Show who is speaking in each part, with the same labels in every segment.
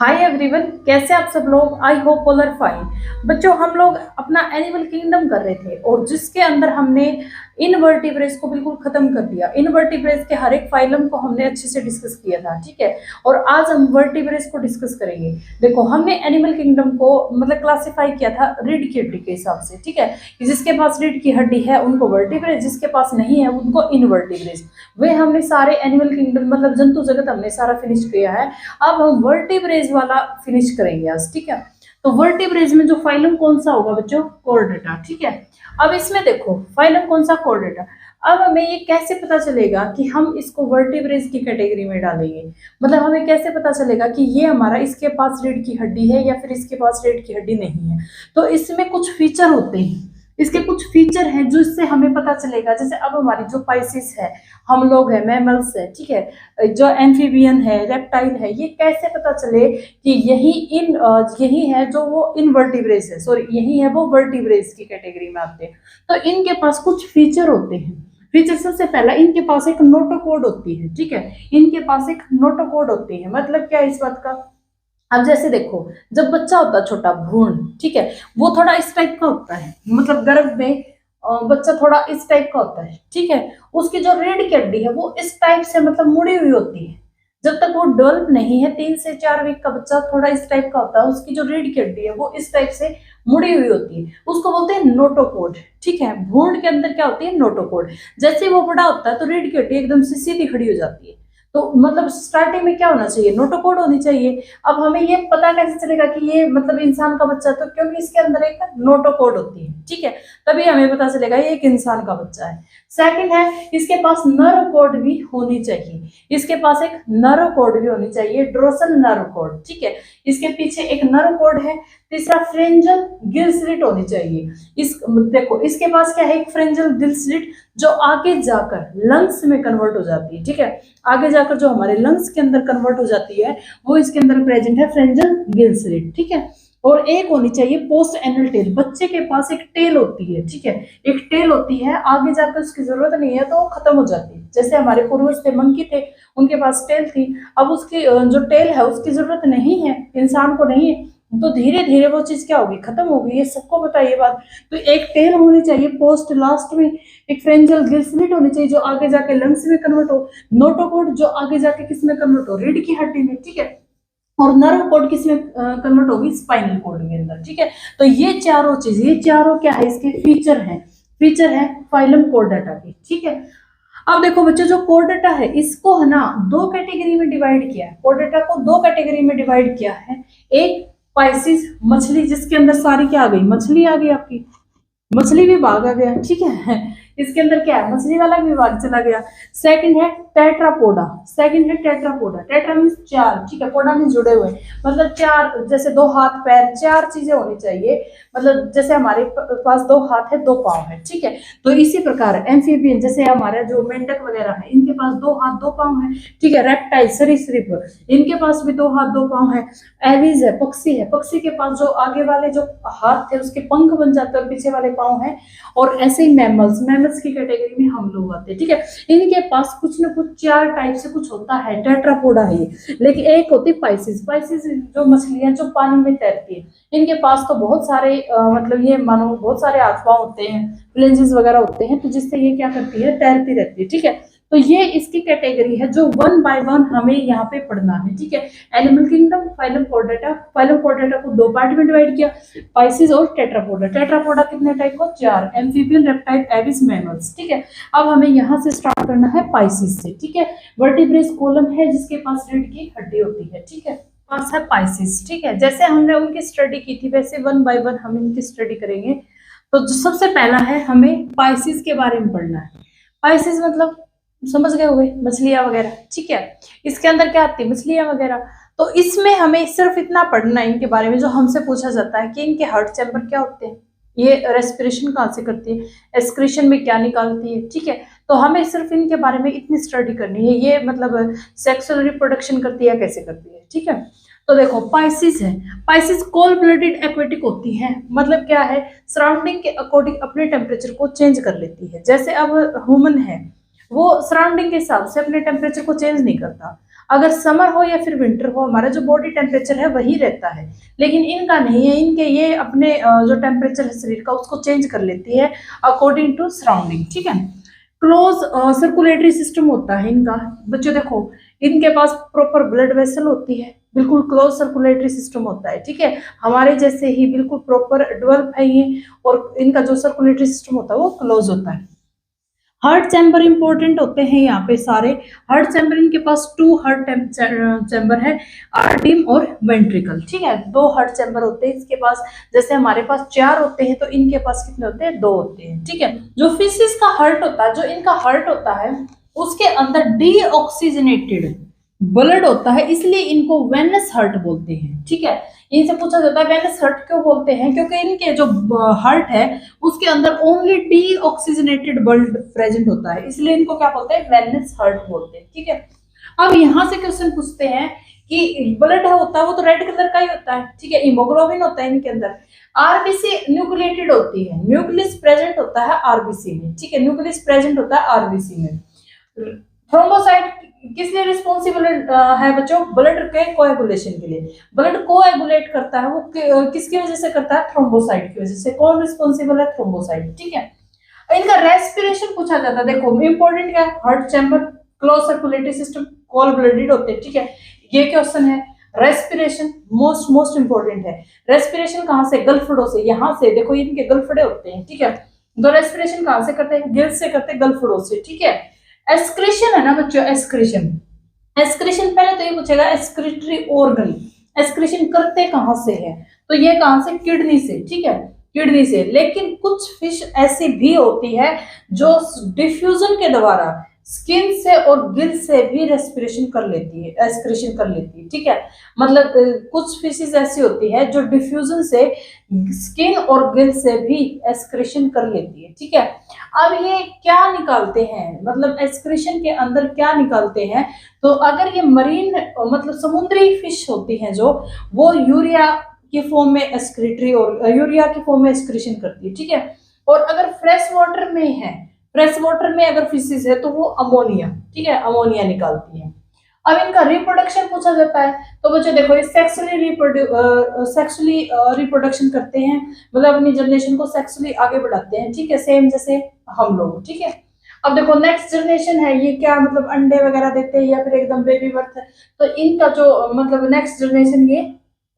Speaker 1: Hi everyone, कैसे आप सब लोग। I hope all are fine. बच्चों, हम लोग अपना एनिमल किंगडम कर रहे थे और जिसके अंदर हमने इनवर्टिब्रेट्स को बिल्कुल खत्म कर दिया। इनवर्टिब्रेट्स के हर एक फाइलम को हमने अच्छे से डिस्कस किया था, ठीक है। और आज हम वर्टिब्रेट्स को डिस्कस करेंगे। देखो, हमने एनिमल किंगडम को मतलब क्लासिफाई किया था रीढ़ की हड्डी के हिसाब से, ठीक है। कि जिसके पास रीढ़ की हड्डी है उनको वर्टिब्रेट्स, जिसके पास नहीं है उनको इनवर्टिब्रेट्स। वे हमने सारे एनिमल किंगडम मतलब जंतु जगत हमने सारा फिनिश किया है। अब हम वर्टिब्रेज वाला फिनिश करेंगे आज, ठीक है। तो वर्टिब्रेज में जो फाइलम कौन सा होगा बच्चों? कॉर्डेटा, ठीक है। अब इसमें देखो फाइलम कौन सा? कॉर्डेटा। अब हमें ये कैसे पता चलेगा कि हम इसको वर्टिब्रेज की कैटेगरी में डालेंगे? मतलब हमें कैसे पता चलेगा कि ये हमारा इसके पास रीढ़ की हड्डी है या फिर इसके पास रीढ़ की हड्डी नहीं है? तो इसमें कुछ फीचर होते हैं, इसके कुछ फीचर हैं जो इससे हमें पता चलेगा। जैसे अब हमारी जो पाइसिस है, हम लोग है, मैमल्स है, ठीक है, जो एम्फीबियन है, रेप्टाइल है, ये कैसे पता चले कि यही है जो वो इनवर्टिब्रेस है, सॉरी यही है वो वर्टिब्रेस की कैटेगरी में आते हैं। तो इनके पास कुछ फीचर होते हैं। फीचर सबसे पहला, इनके पास एक नोटोकोड होती है, ठीक है। इनके पास एक नोटोकोड होती है। मतलब क्या है इस बात का? अब जैसे देखो, जब बच्चा होता है छोटा भ्रूण, ठीक है, वो थोड़ा इस टाइप का होता है। मतलब गर्भ में बच्चा थोड़ा इस टाइप का होता है, ठीक है। उसकी जो रीढ़ की हड्डी है वो इस टाइप से मतलब मुड़ी हुई होती है। जब तक वो डेवलप नहीं है, 3 से 4 वीक का बच्चा थोड़ा इस टाइप का होता है। उसकी जो रीढ़ की हड्डी है वो इस टाइप से मुड़ी हुई होती है। उसको बोलते हैं नोटोकोड, ठीक है। भ्रूण के अंदर क्या होती है? नोटोकोड। जैसे ही वो बड़ा होता है तो रीढ़ की हड्डी एकदम से सीधी खड़ी हो जाती है। तो मतलब स्टार्टिंग में क्या होना चाहिए? नोटोकोड होनी चाहिए। अब हमें ये पता कैसे चलेगा कि ये मतलब इंसान का बच्चा? तो क्योंकि इसके अंदर एक नोटोकोड होती है, ठीक है। तभी हमें पता चलेगा ये एक इंसान का बच्चा है। सेकंड है, इसके पास नर्व कोड भी होनी चाहिए। इसके पास एक नर्व कोड भी होनी चाहिए, ड्रोसल नर्व कोड, ठीक है। इसके पीछे एक नर्व कोड है। तीसरा, फ्रेंजल गिल स्लिट होनी चाहिए। इस देखो, इसके पास क्या है? एक फ्रेंजल गिल स्लिट जो आगे जाकर लंग्स में कन्वर्ट हो जाती है, ठीक है। आगे जाकर जो हमारे लंग्स के अंदर कन्वर्ट हो जाती है वो इसके अंदर प्रेजेंट है, फ्रेंजल गिल स्लिट, ठीक है। और एक होनी चाहिए पोस्ट एनल टेल। बच्चे के पास एक टेल होती है, ठीक है। एक टेल होती है, आगे जाकर उसकी जरूरत नहीं है तो वो खत्म हो जाती है। जैसे हमारे पूर्वज थे, मंकी थे, उनके पास टेल थी। अब उसकी जो टेल है उसकी जरूरत नहीं है, इंसान को नहीं है। तो धीरे धीरे वो चीज क्या होगी? खत्म होगी। ये सबको पता है ये बात। तो एक टेल होनी चाहिए पोस्ट लास्ट में। एक फ्रेंजल गिल स्लिट होनी चाहिए जो आगे जाके लंग्स में कन्वर्ट हो। नोटोकोड जो आगे जाके किस में कन्वर्ट हो? रीढ़ की हड्डी में, ठीक है। और नर्व कोड किस में कन्वर्ट होगी? स्पाइनल कोड के अंदर, ठीक है। तो ये चारों चीज, ये चारों क्या है? इसके फीचर हैं। फीचर है फाइलम कोर्डेटा के, ठीक है। अब देखो बच्चों, जो कोर्डेटा है इसको है ना दो कैटेगरी में डिवाइड किया है। कोर्डेटा को दो कैटेगरी में डिवाइड किया है। एक पाइसिस, मछली, जिसके अंदर सारी क्या आ गई? मछली आ गई आपकी, मछली विभाग आ गया, ठीक है। इसके अंदर क्या है? मछली वाला विभाग चला गया। सेकंड है टेट्रापोडा। सेकंड है टेट्रापोडा। टेट्रा मीन्स चार, ठीक है। पोडा मीन्स जुड़े हुए। मतलब चार, जैसे दो हाथ पैर, चार चीजें होनी चाहिए। मतलब जैसे हमारे पास दो हाथ है, दो पांव है, ठीक है। तो इसी प्रकार एम्फीबियन, जैसे हमारे जो मेंढक वगैरह है, इनके पास दो हाथ दो पांव है, ठीक है। रेप्टाइल, सरीसृप, इनके पास भी दो हाथ दो पांव है। एविज है, पक्षी है, पक्षी के पास जो आगे वाले जो हाथ थे उसके पंख बन जाते हैं और पीछे वाले पांव है। और ऐसे ही मैमल्स, मैमल्स की कैटेगरी में हम लोग आते हैं, ठीक है। इनके पास कुछ ना कुछ चार टाइप से कुछ होता है। टेट्रापोडा है ये। लेकिन एक होती है पाइसिस। पाइसिस जो मछलियां जो पानी में तैरती है, इनके पास तो बहुत सारे मतलब ये मानो बहुत सारे हाथ पांव होते हैं, फ्लेंजेस वगैरह होते हैं, तो जिससे ये क्या करती है? तैरती रहती है, ठीक है। तो ये इसकी कैटेगरी है जो वन बाय वन हमें यहाँ पे पढ़ना है, ठीक है। Animal kingdom, phylum Chordata. Phylum Chordata को दो पार्ट में डिवाइड किया, पाइसिस और टेट्रापोडा। टेट्रापोडा कितने टाइप का? चार, एम्फीबियन, रेप्टाइल, एविस, मैमल्स, ठीक है। अब हमें यहाँ से स्टार्ट करना है पाइसिस से, ठीक है। वर्टिब्रेस कोलम है जिसके पास रीढ़ की हड्डी होती है, ठीक है। पास है पाइसिस, ठीक है। जैसे हमने उनकी स्टडी की थी वैसे वन बाय वन हम इनकी स्टडी करेंगे। तो जो सबसे पहला है, हमें पाइसिस के बारे में पढ़ना है। पाइसिस मतलब समझ गए होंगे, मछलियां वगैरह, ठीक है। इसके अंदर क्या आती है? मछलियां वगैरह। तो इसमें हमें सिर्फ इतना पढ़ना है इनके बारे में, जो हमसे पूछा जाता है कि इनके हार्ट चैम्बर क्या होते हैं, ये रेस्पिरेशन कहाँ से करती है, एक्सक्रीशन में क्या निकालती है, ठीक है। तो हमें सिर्फ इनके बारे में इतनी स्टडी करनी है। ये मतलब सेक्सुअल रिप्रोडक्शन करती है, कैसे करती है, ठीक है। तो देखो पाइसिस है। पाइसिस कोल्ड ब्लडेड एक्वेटिक होती है। मतलब क्या है? सराउंडिंग के अकॉर्डिंग अपने टेम्परेचर को चेंज कर लेती है। जैसे अब ह्यूमन है, वो सराउंडिंग के हिसाब से अपने टेम्परेचर को चेंज नहीं करता। अगर समर हो या फिर विंटर हो, हमारा जो बॉडी टेम्परेचर है वही रहता है, लेकिन इनका नहीं है। इनके ये अपने जो टेम्परेचर है शरीर का उसको चेंज कर लेती है अकॉर्डिंग टू सराउंडिंग, ठीक है। क्लोज सर्कुलेटरी सिस्टम होता है इनका। बच्चों देखो, इनके पास प्रॉपर ब्लड वेसल होती है, बिल्कुल क्लोज सर्कुलेटरी सिस्टम होता है, ठीक है। हमारे जैसे ही बिल्कुल प्रॉपर डेवलप है ये, और इनका जो सर्कुलेटरी सिस्टम होता है वो क्लोज होता है। हार्ट चैम्बर इंपॉर्टेंट होते हैं यहाँ पे सारे। हार्ट चैम्बर इनके पास 2 हार्ट चैम्बर है, आर्टिम और वेंट्रिकल, ठीक है। 2 हार्ट चैम्बर होते हैं इसके पास, जैसे हमारे पास 4 होते हैं तो इनके पास कितने होते हैं, 2 होते हैं, ठीक है। जो फिशिस का हार्ट होता है, जो इनका हार्ट होता है उसके अंदर डीऑक्सीजनेटेड ब्लड होता है, इसलिए इनको वेनस हार्ट बोलते हैं, ठीक है। इनसे पूछा जाता है वेनस हार्ट क्यों बोलते हैं, क्योंकि इनके जो हार्ट है उसके अंदर ओनली डीऑक्सीजनेटेड ब्लड प्रेजेंट होता है, इसलिए इनको क्या बोलते हैं, वेनस हार्ट बोलते हैं, ठीक है। अब यहाँ से क्वेश्चन पूछते हैं कि ब्लड होता है वो तो रेड कलर का ही होता है, ठीक है। हीमोग्लोबिन होता है इनके अंदर। आरबीसी न्यूक्लिएटेड होती है, न्यूक्लियस प्रेजेंट होता है आरबीसी में, ठीक है। न्यूक्लियस प्रेजेंट होता है आरबीसी में। थ्रोम्बोसाइट किस लिए रिस्पॉन्सिबल है बच्चों, ब्लड के कोएगुलेशन के लिए। ब्लड कोएगुलेट करता है वो किसकी वजह से करता है, थ्रोम्बोसाइट की वजह से। कौन रिस्पॉन्सिबल है, थ्रोम्बोसाइट, ठीक है। इनका रेस्पिरेशन पूछा जाता है, देखो इंपॉर्टेंट क्या है, heart chamber, close circulatory system, cold blooded होते हैं, ठीक है। ये क्वेश्चन है, रेस्पिरेशन मोस्ट इंपॉर्टेंट है। रेस्पिरेशन कहाँ से, गलफड़ों से, यहाँ से देखो इनके गलफड़े होते हैं, ठीक है। तो रेस्पिरेशन कहाँ से करते हैं, गिल्स से करते हैं, गलफड़ों से, ठीक है। एक्सक्रीशन है ना बच्चों, एक्सक्रीशन, एक्सक्रीशन पहले तो ये पूछेगा एक्सक्रीटरी ऑर्गन, एक्सक्रीशन करते कहां से है, तो ये कहां से, किडनी से, ठीक है, किडनी से। लेकिन कुछ फिश ऐसी भी होती है जो डिफ्यूजन के द्वारा स्किन से और गिल से भी रेस्पिरेशन कर लेती है, एक्सक्रीशन कर लेती है, ठीक है। मतलब कुछ फिशेस ऐसी होती है जो डिफ्यूजन से स्किन और गिल से भी एक्सक्रीशन कर लेती है, ठीक है। अब ये क्या निकालते हैं, मतलब एक्सक्रीशन के अंदर क्या निकालते हैं, तो अगर ये मरीन मतलब समुद्री फिश होती हैं जो, वो यूरिया के फॉर्म में एक्सक्रीटरी और यूरिया के फॉर्म में एक्सक्रीशन करती है, ठीक है। और अगर फ्रेश वाटर में है, फ्रेश वाटर में अगर फिशेस है तो वो अमोनिया, ठीक है, अमोनिया निकालती है। अब इनका रिप्रोडक्शन पूछा जाता है, तो बच्चों देखो ये सेक्सुअली रिप्रोडक्शन करते हैं, मतलब अपनी जनरेशन को सेक्सुअली आगे बढ़ाते हैं, ठीक है, सेम जैसे हम लोग, ठीक है। अब देखो नेक्स्ट जनरेशन है, ये क्या मतलब अंडे वगैरह देते हैं या फिर एकदम बेबी बर्थ, तो इनका जो मतलब नेक्स्ट जनरेशन ये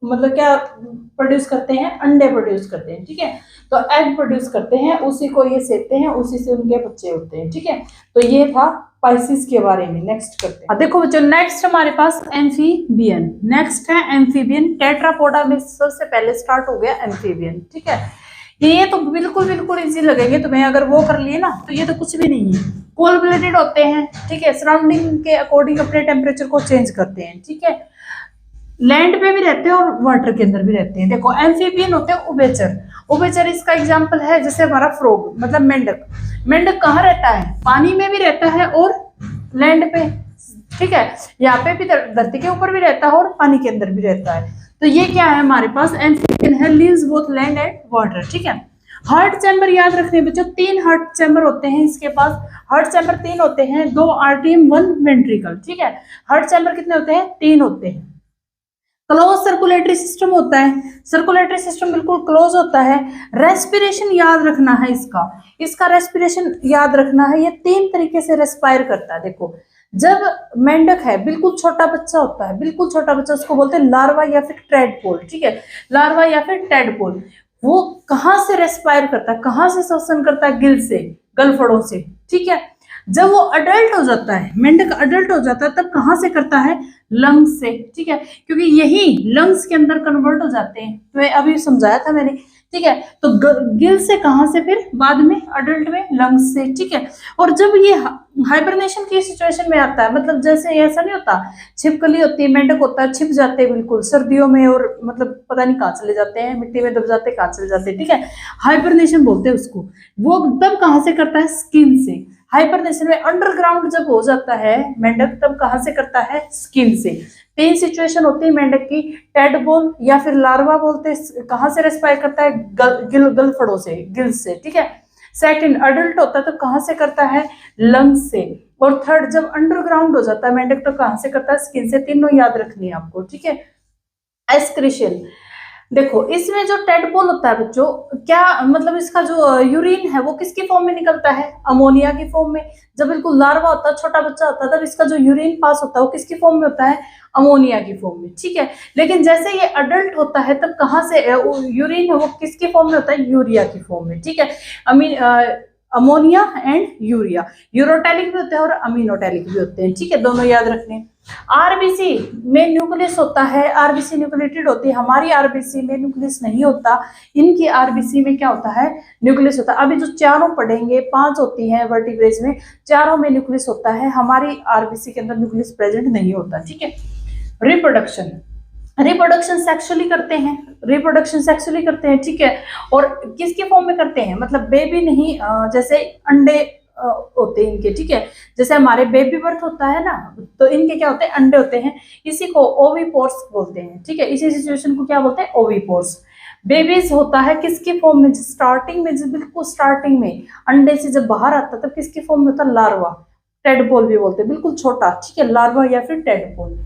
Speaker 1: मतलब क्या प्रोड्यूस करते हैं, अंडे प्रोड्यूस करते हैं, ठीक है। तो एग प्रोड्यूस करते हैं, उसी को ये सेते हैं, उसी से उनके बच्चे होते हैं, ठीक है। तो ये था पाइसिस के बारे में। नेक्स्ट करते हैं, देखो बच्चों नेक्स्ट हमारे पास एम्फीबियन, नेक्स्ट है एम्फीबियन। टेट्रापोडा में सबसे पहले स्टार्ट हो गया एम्फीबियन, ठीक है। ये तो बिल्कुल इजी लगेंगे तुम्हें, अगर वो कर लिए ना तो ये तो कुछ भी नहीं है। कोल्ड ब्लडेड होते हैं, ठीक है, सराउंडिंग के अकॉर्डिंग अपने टेम्परेचर को चेंज करते हैं, ठीक है। लैंड पे भी रहते हैं और वाटर के अंदर भी रहते हैं। देखो एम्फीबियन होते हैं उभयचर, उभयचर इसका एग्जांपल है जैसे हमारा फ्रॉग मतलब मेंढक। मेंढक कहाँ रहता है, पानी में भी रहता है और लैंड पे, ठीक है, यहाँ पे भी धरती के ऊपर भी रहता है और पानी के अंदर भी रहता है। तो ये क्या है हमारे पास, एम्फीबियन है, lives both land and water, ठीक है। हार्ट चैम्बर याद रखने बच्चों, 3 हार्ट चैम्बर होते हैं इसके पास। हार्ट चैम्बर 3 होते हैं, 2 आर्टियम 1 वेंट्रिकल, ठीक है। हार्ट चैम्बर कितने होते हैं, 3 होते हैं। क्लोज सर्कुलेटरी सिस्टम होता है, सर्कुलेटरी सिस्टम बिल्कुल क्लोज होता है। रेस्पिरेशन याद रखना है इसका रेस्पिरेशन याद रखना है, ये 3 तरीके से रेस्पायर करता है। देखो जब मेंढक है बिल्कुल छोटा बच्चा होता है, बिल्कुल छोटा बच्चा, उसको बोलते हैं लार्वा या फिर टैडपोल, ठीक है, लार्वा या फिर टैडपोल। वो कहाँ से रेस्पायर करता है, कहाँ से श्वसन करता है, गिल से, गलफड़ों से, ठीक है। जब वो अडल्ट हो जाता है, मेंढक अडल्ट हो जाता है, तब कहाँ से करता है, लंग्स से, ठीक है, क्योंकि यही लंग्स के अंदर कन्वर्ट हो जाते हैं, तो अभी समझाया था मैंने, ठीक है। तो गिल से कहाँ से, फिर बाद में अडल्ट में लंग्स से, ठीक है। और जब ये हाइबरनेशन की सिचुएशन में आता है, मतलब जैसे ऐसा नहीं होता, छिपकली होती है, मेंढक होता है, छिप जाते हैं बिल्कुल सर्दियों में, और मतलब पता नहीं कहाँ चले जाते हैं, मिट्टी में दब जाते हैं, कहाँ चले जाते हैं, ठीक है, हाइबरनेशन बोलते हैं उसको। वो तब कहाँ से करता है, स्किन से। हाइबरनेशन में अंडरग्राउंड जब हो जाता है मेंढक, तब कहाँ से करता है, स्किन से। 3 सिचुएशन होती है मेंढक की, टैडपोल या फिर लार्वा बोलते हैं, कहाँ से रेस्पायर करता है, गलफड़ों से, गिल्स से, ठीक है। सेकंड अडल्ट होता है तो कहाँ से करता है, लंग्स से। और थर्ड जब अंडरग्राउंड हो जाता है मेंढक तो कहां से करता है, स्किन से। तीनों याद रखनी है आपको, ठीक है। एक्सक्रीशन, देखो इसमें जो टेडपोल होता है बच्चों, क्या मतलब इसका जो यूरिन है वो किसकी फॉर्म में निकलता है, अमोनिया की फॉर्म में। जब बिल्कुल लार्वा होता है, छोटा बच्चा होता है, तब इसका जो यूरिन पास होता है वो किसकी फॉर्म में होता है, अमोनिया की फॉर्म में, ठीक है। लेकिन जैसे ये अडल्ट होता है तब कहाँ से यूरिन है वो किसकी फॉर्म में होता है, यूरिया की फॉर्म में, ठीक है। अमीन अमोनिया एंड यूरिया, यूरोटैलिक भी होते हैं और अमीनोटैलिक भी होते हैं, ठीक है, दोनों याद रखने। आरबीसी में न्यूक्लियस होता है, आरबीसी न्यूक्लिएटेड होती है, हमारी आरबीसी में न्यूक्लियस नहीं होता, इनकी आरबीसी में क्या होता है, न्यूक्लियस होता है। अभी जो चारों पढ़ेंगे, 5 होती हैं वर्टिब्रेज में, चारों में न्यूक्लियस होता है, हमारी आरबीसी के अंदर न्यूक्लियस प्रेजेंट नहीं होता, ठीक है। रिप्रोडक्शन, रिप्रोडक्शन सेक्सुअली करते हैं, रिप्रोडक्शन सेक्सुअली करते हैं, ठीक है। और किसके फॉर्म में करते हैं, मतलब बेबी नहीं, जैसे अंडे होते हैं इनके, ठीक है। जैसे हमारे बेबी बर्थ होता है ना, तो इनके क्या होते हैं, अंडे होते हैं, इसी को ओविपोर्स बोलते हैं, ठीक है। इसी सिचुएशन को क्या बोलते हैं, ओविपोर्स। बेबीज होता है किसकी फॉर्म में, स्टार्टिंग में, जब बिल्कुल स्टार्टिंग में अंडे से जब बाहर आता है तब किसकी फॉर्म में होता है, लार्वा, टेडपोल भी बोलते हैं, बिल्कुल छोटा, ठीक है, लार्वा या फिर टेडपोल।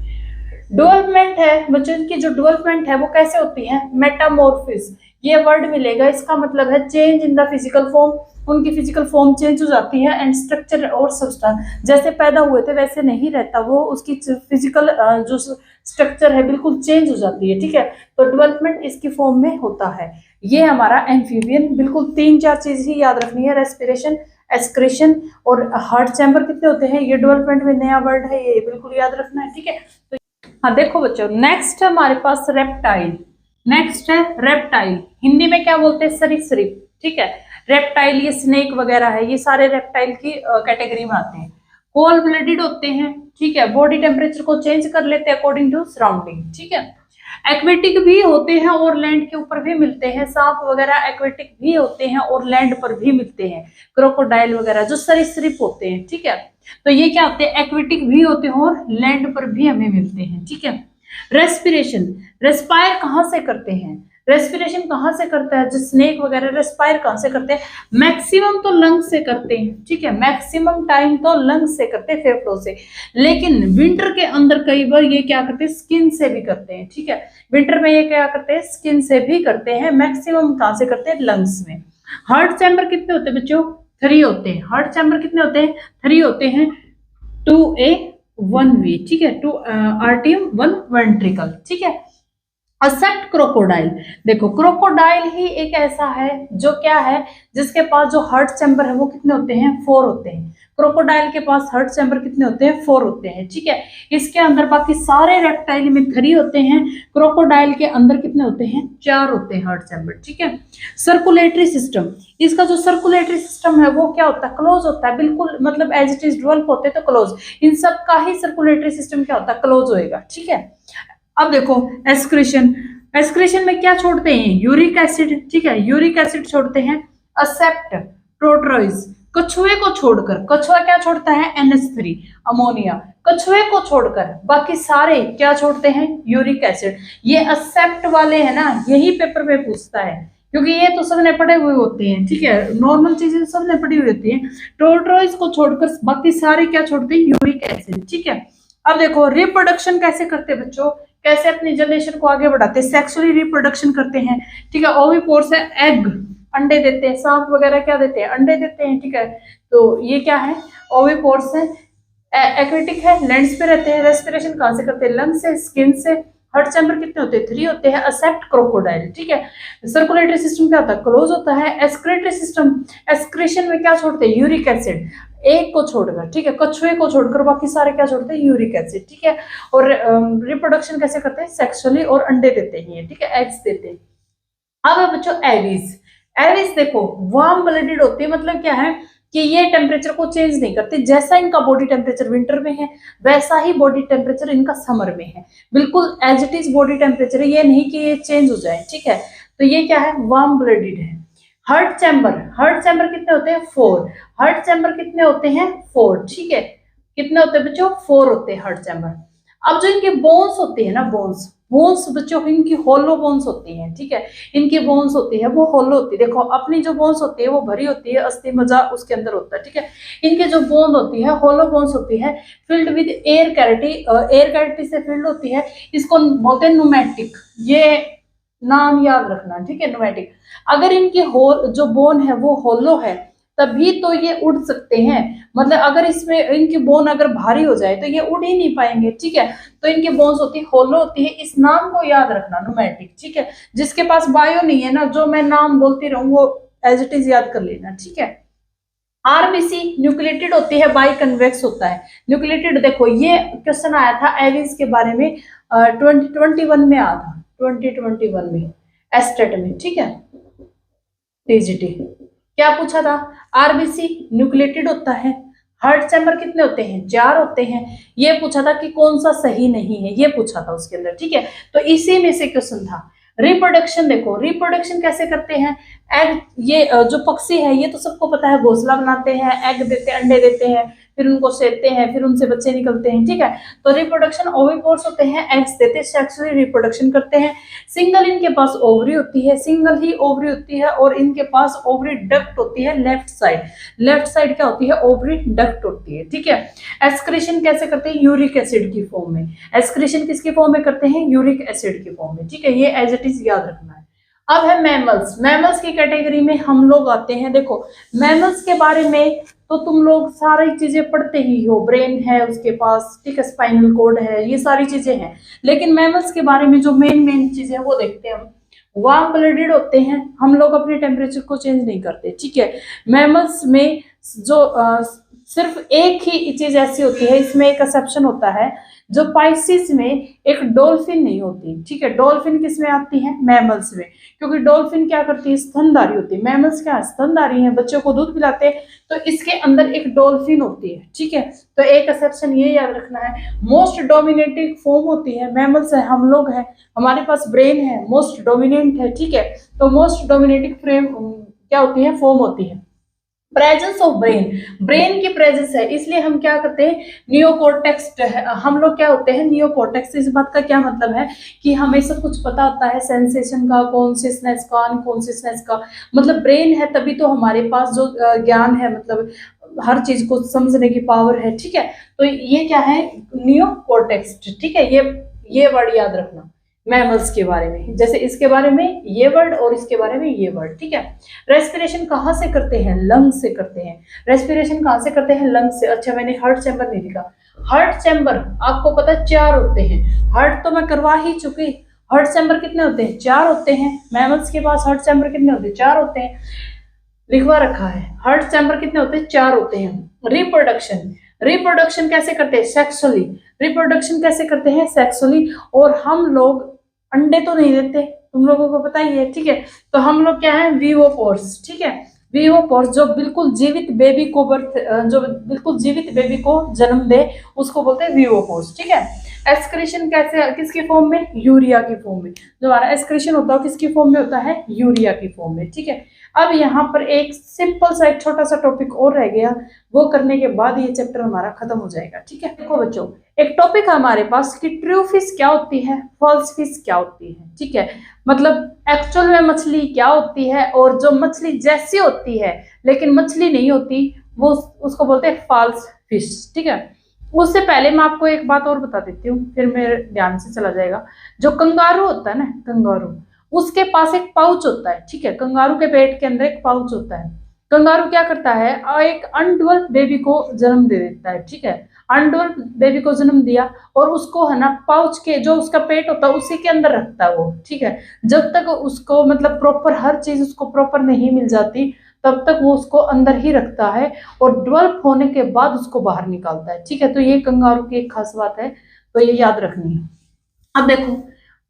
Speaker 1: डेवलपमेंट है बच्चों की, जो डेवलपमेंट है वो कैसे होती है, मेटामॉर्फिस, ये वर्ड मिलेगा, इसका मतलब है change in the physical form, उनकी फिजिकल फॉर्म चेंज हो जाती है, एंड स्ट्रक्चर और सब्सटेंस, जैसे पैदा हुए थे वैसे नहीं रहता वो, उसकी फिजिकल जो स्ट्रक्चर है बिल्कुल चेंज हो जाती है, ठीक है। तो डेवलपमेंट इसकी फॉर्म में होता है। ये हमारा एम्फीबियन, बिल्कुल 3-4 चीज ही याद रखनी है, रेस्पिरेशन, एक्सक्रीशन और हार्ट चैम्बर कितने होते हैं, ये डेवलपमेंट में नया वर्ड है, ये बिल्कुल याद रखना है, ठीक है। तो हाँ देखो बच्चों, नेक्स्ट हमारे पास रेप्टाइल, नेक्स्ट है रेप्टाइल, हिंदी में क्या बोलते हैं, सरीसृप, ठीक है। रेप्टाइल ये स्नेक वगैरह है, ये सारे रेप्टाइल की कैटेगरी में आते हैं। कोल्ड ब्लडेड होते हैं, ठीक है, बॉडी टेम्परेचर को चेंज कर लेते हैं अकॉर्डिंग टू सराउंडिंग, ठीक है। एक्वेटिक भी होते हैं और लैंड के ऊपर भी मिलते हैं, सांप वगैरह एक्वेटिक भी होते हैं और लैंड पर भी मिलते हैं, क्रोकोडाइल वगैरह जो सरीसृप होते हैं, ठीक है। तो ये क्या होते हैं, एक्वेटिक भी होते हैं और लैंड पर भी हमें मिलते हैं, ठीक है। रेस्पिरेशन, रेस्पायर कहाँ से करते हैं, रेस्पिरेशन कहाँ से करता है, जो स्नेक वगैरह रेस्पायर कहाँ से करते हैं, मैक्सिमम तो लंग्स से करते हैं, ठीक है, मैक्सिमम टाइम तो लंग्स से करते हैं, फेफड़ों से। लेकिन विंटर के अंदर कई बार ये क्या करते हैं, स्किन से भी करते हैं, ठीक है। विंटर में ये क्या करते हैं, स्किन से भी करते हैं, मैक्सिमम कहाँ से करते हैं, लंग्स में। हार्ट चैम्बर कितने होते हैं बच्चों, 3 होते हैं, हार्ट चैम्बर कितने होते हैं, 3 होते हैं, 2A 1V, ठीक है, 2 आर्टियम 1 वेंट्रिकल, ठीक है। एक्सेप्ट क्रोकोडाइल, देखो क्रोकोडाइल ही एक ऐसा है जो क्या है, जिसके पास जो हार्ट चैम्बर है वो कितने होते हैं, 4 होते हैं। क्रोकोडाइल के पास हार्ट चैम्बर कितने होते हैं, 4 होते हैं, ठीक है। इसके अंदर बाकी सारे रेप्टाइल में 3 होते हैं, क्रोकोडाइल के अंदर कितने होते हैं, 4 होते हैं हार्ट चैम्बर, ठीक है। सर्कुलेटरी सिस्टम, इसका जो सर्कुलेटरी सिस्टम है वो क्या होता है, क्लोज होता है, बिल्कुल मतलब एज इट इज डेवलप होते हैं तो क्लोज, इन सब का ही सर्कुलेटरी सिस्टम क्या होता है, क्लोज होएगा, ठीक है। अब देखो एक्सक्रीशन, एक्सक्रीशन में क्या छोड़ते हैं, यूरिक एसिड, ठीक है, यूरिक एसिड छोड़ते हैं। एक्सेप्ट प्रोटोइज, कछुए को छोड़कर, कछुआ क्या छोड़ता है, NH3 अमोनिया, कछुए को छोड़कर बाकी सारे क्या छोड़ते हैं, यूरिक एसिड। ये एक्सेप्ट वाले है ना, यही पेपर में पूछता है, क्योंकि ये तो सबने पढ़े हुए होते हैं, ठीक है, नॉर्मल चीजें सबने पढ़ी हुई होती है। टोट्रोइज को छोड़कर बाकी सारे क्या छोड़ते हैं, यूरिक एसिड, ठीक है। अब देखो रिप्रोडक्शन कैसे करते हैं बच्चों, कैसे अपनी जनरेशन को आगे बढ़ाते हैं, सेक्सुअली रिप्रोडक्शन करते हैं, ठीक है। ओविपोर्स है, एग अंडे देते हैं, सांप वगैरह क्या देते हैं, अंडे देते हैं, ठीक है। तो ये क्या है, ओविपोर्स है, एक्वेटिक है, लैंड्स पे रहते हैं, रेस्पिरेशन कहाँ से करते हैं, लंग से, स्किन से। हार्ट चैम्बर कितने होते हैं, 3 होते हैं। एक्सेप्ट क्रोकोडाइल, ठीक है। सर्कुलेटरी सिस्टम क्या होता है, क्लोज होता है। एक्सक्रीटरी सिस्टम, एक्सक्रीशन में क्या छोड़ते हैं, यूरिक एसिड, एक को छोड़कर, ठीक है, कछुए को छोड़कर बाकी सारे क्या छोड़ते हैं, यूरिक एसिड, ठीक है। और रिप्रोडक्शन कैसे करते हैं, सेक्सुअली, और अंडे देते हैं, ठीक है, एग्स देते हैं। अब है बच्चों एविस, एविस देखो वार्म ब्लडेड होती है, मतलब क्या है कि ये टेम्परेचर को चेंज नहीं करते, जैसा इनका बॉडी टेम्परेचर विंटर में है वैसा ही बॉडी टेम्परेचर इनका समर में है, बिल्कुल as it is body temperature है, ये नहीं कि ये चेंज हो जाए, ठीक है। तो ये क्या है, वार्म ब्लडेड है। हार्ट चैम्बर, हार्ट चैम्बर कितने होते हैं, 4, हार्ट चैम्बर कितने होते हैं, 4, ठीक है। कितने होते हैं बच्चों, 4 होते हैं हार्ट चैम्बर। अब जो इनके बोन्स होते हैं ना, बोन्स बोन्स बच्चों इनकी होलो बोन्स होती हैं, ठीक है, इनकी बोन्स होती है वो होलो होती है। देखो अपनी जो बोन्स होती है वो भरी होती है, अस्थि मज्जा उसके अंदर होता है, ठीक है। इनके जो बोन होती है होलो बोन्स होती है, filled with air cavity, air cavity से फिल्ड होती है। इसको बोलते हैं न्यूमेटिक, ये नाम याद रखना, ठीक है, न्यूमेटिक। अगर इनकी होल जो बोन है वो होलो है तभी तो ये उड़ सकते हैं, मतलब अगर इसमें इनकी बोन अगर भारी हो जाए तो ये उड़ ही नहीं पाएंगे, ठीक है। तो इनकी बोन्स होती है होलो होती है, इस नाम को याद रखना न्यूमेटिक, ठीक है। जिसके पास बायो नहीं है ना, जो मैं नाम बोलती रहूं वो एज इट इज याद कर लेना, ठीक है। आरबीसी न्यूक्लिएटेड होती है, बाई कन्वेक्स होता है। न्यूक्लिएटेड देखो ये क्वेश्चन आया था एविस के बारे में 2021 में आया था, 2021 में एस्टेट में, ठीक है, टीजीटी। क्या पूछा था? आरबीसी न्यूक्लिएटेड होता है। हार्ट चैम्बर कितने होते हैं? 4 होते हैं। ये पूछा था कि कौन सा सही नहीं है, ये पूछा था उसके अंदर, ठीक है। तो इसी में से क्वेश्चन था। रिप्रोडक्शन देखो, रिप्रोडक्शन कैसे करते हैं? एग, ये जो पक्षी है ये तो सबको पता है, घोंसला बनाते हैं, एग देते हैं, अंडे देते हैं, फिर उनको सेते हैं, फिर उनसे बच्चे निकलते हैं, ठीक है। तो रिप्रोडक्शन ओविपोर्स होते हैं, एग्स देते हैं, सेक्सुअली रिप्रोडक्शन करते हैं। सिंगल इनके पास ओवरी होती है, सिंगल ही ओवरी होती है, और इनके पास ओवरी डक्ट होती है लेफ्ट साइड। लेफ्ट साइड क्या होती है? ओवरी डक्ट होती है, ठीक है। एक्सक्रीशन कैसे करते हैं? यूरिक एसिड की फॉर्म में। एक्सक्रीशन किसकी फॉर्म में करते हैं? यूरिक एसिड की फॉर्म में, ठीक है। ये एज इट इज याद रखना है। अब है मैमल्स। मैमल्स की कैटेगरी में हम लोग आते हैं। देखो मैमल्स के बारे में तो तुम लोग सारी चीजें पढ़ते ही हो, ब्रेन है उसके पास, ठीक है, स्पाइनल कोड है, ये सारी चीजें हैं। लेकिन मैमल्स के बारे में जो मेन चीजें हैं वो देखते हैं हम। वार्म ब्लडेड होते हैं, हम लोग अपने टेम्परेचर को चेंज नहीं करते, ठीक है। मैमल्स में जो सिर्फ एक ही चीज ऐसी होती है, इसमें एक एक्सेप्शन होता है, जो पाइसिस में एक डॉल्फिन नहीं होती, ठीक है। डॉल्फिन किस में आती है? मैमल्स में, क्योंकि डॉल्फिन क्या करती है? स्तनधारी होती है। मैमल्स क्या स्तनधारी हैं, बच्चों को दूध पिलाते हैं, तो इसके अंदर एक डॉल्फिन होती है, ठीक है। तो एक एक्सेप्शन ये याद रखना है। मोस्ट डोमिनेटिंग फॉर्म होती है, मैमल्स है, हम लोग हैं, हमारे पास ब्रेन है, मोस्ट डोमिनेंट है, ठीक है। तो मोस्ट डोमिनेटिंग फ्रेम क्या होती है? फॉर्म होती है। प्रेजेंस ऑफ ब्रेन, ब्रेन की प्रेजेंस है, इसलिए हम क्या करते हैं? नियोकॉर्टेक्स हम लोग क्या होते हैं? नियोकॉर्टेक्स। इस बात का क्या मतलब है कि हमें सब कुछ पता होता है, सेंसेशन का, कॉन्शियसनेस का, अनकॉन्शियसनेस का, मतलब ब्रेन है तभी तो हमारे पास जो ज्ञान है, मतलब हर चीज को समझने की पावर है, ठीक है। तो ये क्या है? नियोकॉर्टेक्स, ठीक है। ये वर्ड याद रखना मैमल्स के बारे में, जैसे इसके बारे में ये वर्ड और इसके बारे में ये वर्ड, ठीक है। रेस्पिरेशन कहाँ से करते हैं? लंग्स से करते हैं। रेस्पिरेशन कहाँ से करते हैं? लंग्स से। अच्छा मैंने हार्ट चैम्बर नहीं लिखा। हार्ट चैम्बर आपको पता है 4 होते हैं। हार्ट तो मैं करवा ही चुकी। हार्ट चैम्बर कितने होते हैं? 4 होते हैं। मैमल्स के पास हार्ट चैम्बर कितने होते हैं? 4 होते हैं, लिखवा रखा है। हार्ट चैम्बर कितने होते हैं? 4 होते हैं। रिप्रोडक्शन, रिप्रोडक्शन कैसे करते हैं? सेक्सुअली। रिप्रोडक्शन कैसे करते हैं? सेक्सुअली। और हम लोग अंडे तो नहीं देते, तुम लोगों को पता ही है, ठीक है। तो हम लोग क्या है? विवोपोर्स, ठीक है। विवोपोर्स जो बिल्कुल जीवित बेबी को जो बिल्कुल जीवित बेबी को जन्म दे उसको बोलते हैं विवोपोर्स, ठीक है। एक्सक्रीशन कैसे, किसकी फॉर्म में? यूरिया की फॉर्म में। जो हमारा एक्सक्रीशन होता है किसकी फॉर्म में होता है? यूरिया की फॉर्म में, ठीक है। अब यहाँ पर एक सिंपल सा एक छोटा सा टॉपिक और रह गया, वो करने के बाद ये चैप्टर हमारा खत्म हो जाएगा, ठीक है। देखो बच्चों एक टॉपिक है हमारे पास कि ट्रू फिश क्या होती है, फॉल्स फिश क्या होती है, ठीक है। मतलब एक्चुअल में मछली क्या होती है, और जो मछली जैसी होती है लेकिन मछली नहीं होती वो उसको बोलते हैं फॉल्स फिश, ठीक है। उससे पहले मैं आपको एक बात और बता देती हूँ, फिर मेरे ध्यान से चला जाएगा। जो कंगारू होता है ना, कंगारू, उसके पास एक पाउच होता है, ठीक है। कंगारू के पेट के अंदर एक पाउच होता है। कंगारू क्या करता है? एक अनडेवलप्ड बेबी को जन्म दे देता है, ठीक है। अनडेवलप्ड बेबी को जन्म दिया और उसको है ना पाउच के जो उसका पेट होता है उसी के अंदर रखता है वो, ठीक है। जब तक उसको मतलब प्रॉपर हर चीज उसको प्रॉपर नहीं मिल जाती तब तक वो उसको अंदर ही रखता है, और डेवलप होने के बाद उसको बाहर निकालता है, ठीक है। तो ये कंगारू की एक खास बात है, तो ये याद रखनी है। अब देखो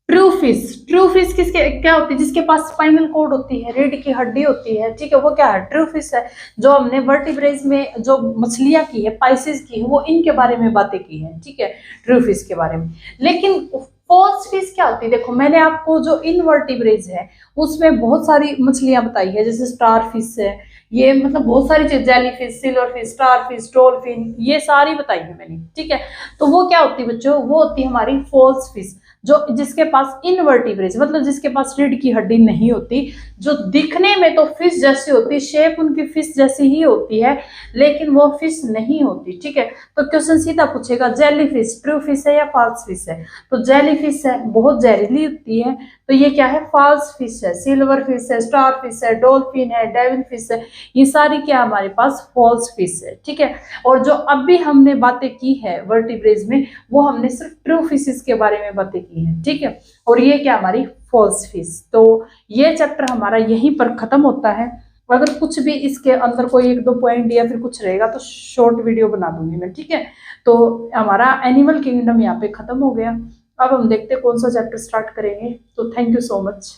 Speaker 1: ट्रू फिश, ट्रू फिश किसके क्या होती है? जिसके पास स्पाइनल कोड होती है, रीढ़ की हड्डी होती है, ठीक है, वो क्या है? ट्रू फिश है। जो हमने वर्टिब्रेज में जो मछलियां की है, पाइसेस की है, वो इनके बारे में बातें की हैं, ठीक है, ट्रू फिश के बारे में। लेकिन फॉल्स फिश क्या होती है? देखो मैंने आपको जो इनवर्टिब्रेज है उसमें बहुत सारी मछलियां बताई है, जैसे स्टार फिश है, ये मतलब बहुत सारी चीज, जेलीफिश, सिल्वरफिश, स्टारफिश, डॉल्फिन, ये सारी बताई है मैंने, ठीक है। तो वो क्या होती है बच्चों, वो होती है हमारी फॉल्स फिश, जो जिसके पास इनवर्टिब्रेट्स मतलब जिसके पास रीढ़ की हड्डी नहीं होती, जो दिखने में तो फिश जैसी होती, शेप उनकी फिश जैसी ही होती है, लेकिन वो फिश नहीं होती, ठीक है। तो क्वेश्चन सीधा पूछेगा जेली फिश ट्रू फिश है या फॉल्स फिश है, तो जेली फिश है, बहुत जहरीली होती है, तो ये क्या है, फॉल्स फिश है। सिल्वर फिश है, स्टार फिश है, डॉल्फिन है, डेविल फिश है, ये सारी क्या हमारे पास फॉल्स फिश है, ठीक है। और जो अभी हमने बातें की है वर्टिब्रेज में, वो हमने सिर्फ ट्रू फिशेस के बारे में बातें की है, ठीक है। और ये क्या हमारी फॉल्स फिश। तो ये चैप्टर हमारा यहीं पर खत्म होता है। अगर कुछ भी इसके अंदर कोई एक दो पॉइंट या फिर कुछ रहेगा तो शॉर्ट वीडियो बना दूंगी मैं, ठीक है। तो हमारा एनिमल किंगडम यहाँ पे खत्म हो गया। अब हम देखते हैं कौन सा चैप्टर स्टार्ट करेंगे। तो थैंक यू सो मच।